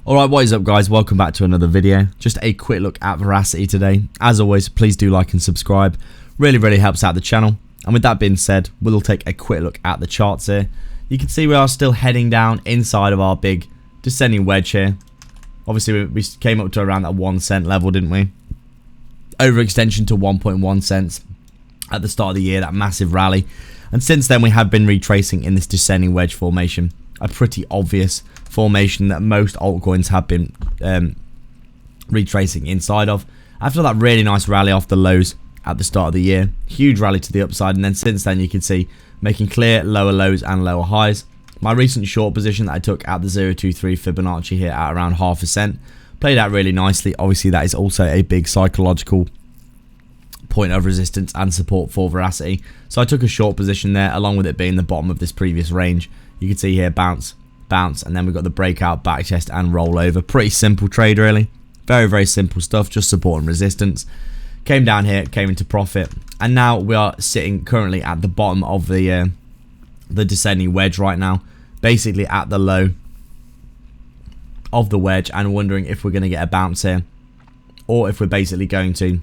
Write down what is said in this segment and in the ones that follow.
Alright, what is up guys, welcome back to another video. Just a quick look at Verasity today. As always, please do like and subscribe, really helps out the channel. And with that being said, we'll take a quick look at the charts here. You can see we are still heading down inside of our big descending wedge here. Obviously we came up to around that 1 cent level, didn't we? Overextension to 1.1 cents at the start of the year, that massive rally. And since then we have been retracing in this descending wedge formation. A pretty obvious formation that most altcoins have been retracing inside of. After that really nice rally off the lows at the start of the year, huge rally to the upside, and then since then you can see making clear lower lows and lower highs. My recent short position that I took at the 0.23 Fibonacci here at around half a cent played out really nicely. Obviously that is also a big psychological point of resistance and support for Verasity, so I took a short position there, along with it being the bottom of this previous range. You can see here bounce, and then we've got the breakout, backtest and roll over. Pretty simple trade really, very simple stuff, just support and resistance. Came down here, came into profit, and now we are sitting currently at the bottom of the descending wedge right now, basically at the low of the wedge, and wondering if we're going to get a bounce here, or if we're basically going to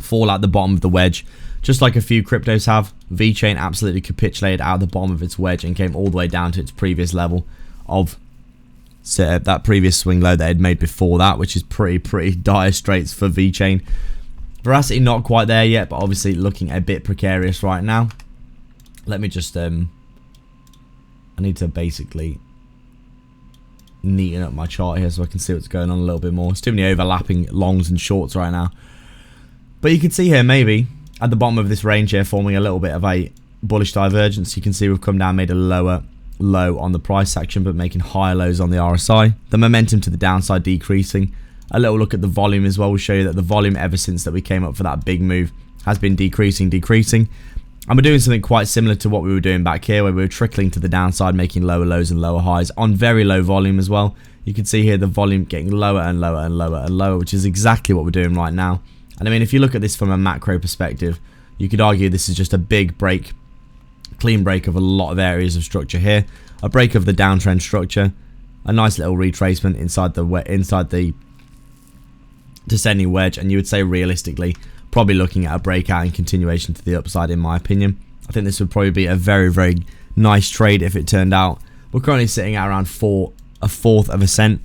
fall at the bottom of the wedge, just like a few cryptos have. VeChain absolutely capitulated out of the bottom of its wedge and came all the way down to its previous level of that previous swing low that it had made before that, which is pretty dire straits for VeChain. Verasity not quite there yet, but obviously looking a bit precarious right now. Let me just I need to basically neaten up my chart here so I can see what's going on a little bit more. There's too many overlapping longs and shorts right now. But you can see here maybe at the bottom of this range here forming a little bit of a bullish divergence. You can see we've come down, made a lower low on the price section, but making higher lows on the RSI. The momentum to the downside decreasing. A little look at the volume as well will show you that the volume ever since that we came up for that big move has been decreasing. And we're doing something quite similar to what we were doing back here, where we were trickling to the downside, making lower lows and lower highs on very low volume as well. You can see here the volume getting lower and lower, which is exactly what we're doing right now. And I mean, if you look at this from a macro perspective, you could argue this is just a big break, clean break of a lot of areas of structure here. A break of the downtrend structure, a nice little retracement inside the descending wedge, and you would say realistically probably looking at a breakout and continuation to the upside, in my opinion. I think this would probably be a very nice trade if it turned out. We're currently sitting at around a fourth of a cent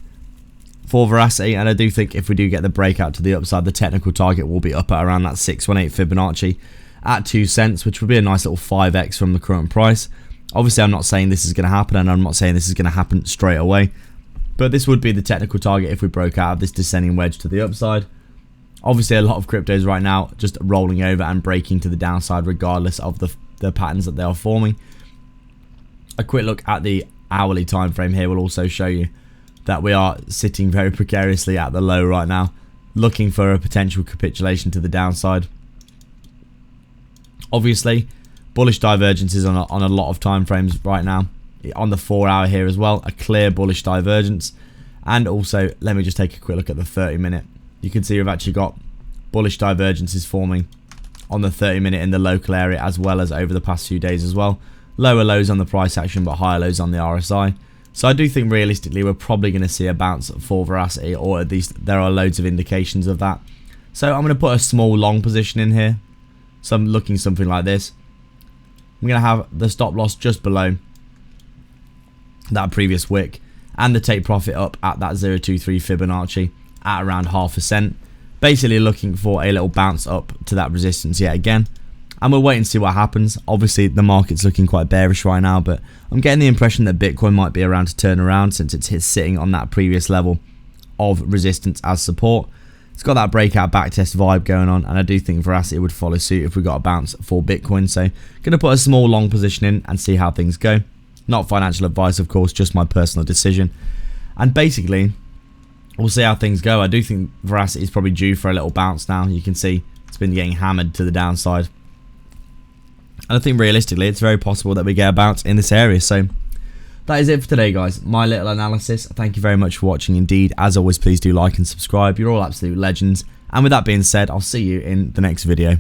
for Verasity, and I do think if we do get the breakout to the upside, the technical target will be up at around that 618 Fibonacci at 2 cents, which would be a nice little 5x from the current price. Obviously I'm not saying this is going to happen, and I'm not saying this is going to happen straight away, but this would be the technical target if we broke out of this descending wedge to the upside. Obviously a lot of cryptos right now just rolling over and breaking to the downside regardless of the patterns that they are forming. A quick look at the hourly time frame here will also show you that we are sitting very precariously at the low right now, looking for a potential capitulation to the downside. Obviously bullish divergences on a lot of time frames right now. On the 4 hour here as well, a clear bullish divergence. And also let me just take a quick look at the 30-minute. You can see we've actually got bullish divergences forming on the 30-minute in the local area, as well as over the past few days as well. Lower lows on the price action, but higher lows on the RSI. So I do think realistically we're probably going to see a bounce for Verasity, or at least there are loads of indications of that. So I'm going to put a small long position in here. So I'm looking something like this. I'm going to have the stop loss just below that previous wick, and the take profit up at that 0.23 Fibonacci at around half a cent. Basically looking for a little bounce up to that resistance yet again. And we'll wait and see what happens. Obviously the market's looking quite bearish right now, but I'm getting the impression that Bitcoin might be around to turn around, since it's sitting on that previous level of resistance as support. It's got that breakout backtest vibe going on, and I do think Verasity would follow suit if we got a bounce for Bitcoin. So going to put a small long position in and see how things go. Not financial advice, of course, just my personal decision. And basically we'll see how things go. I do think Verasity is probably due for a little bounce now. You can see it's been getting hammered to the downside. And I think realistically it's very possible that we get a bounce in this area. So that is it for today, guys. My little analysis. Thank you very much for watching indeed. As always, please do like and subscribe. You're all absolute legends. And with that being said, I'll see you in the next video.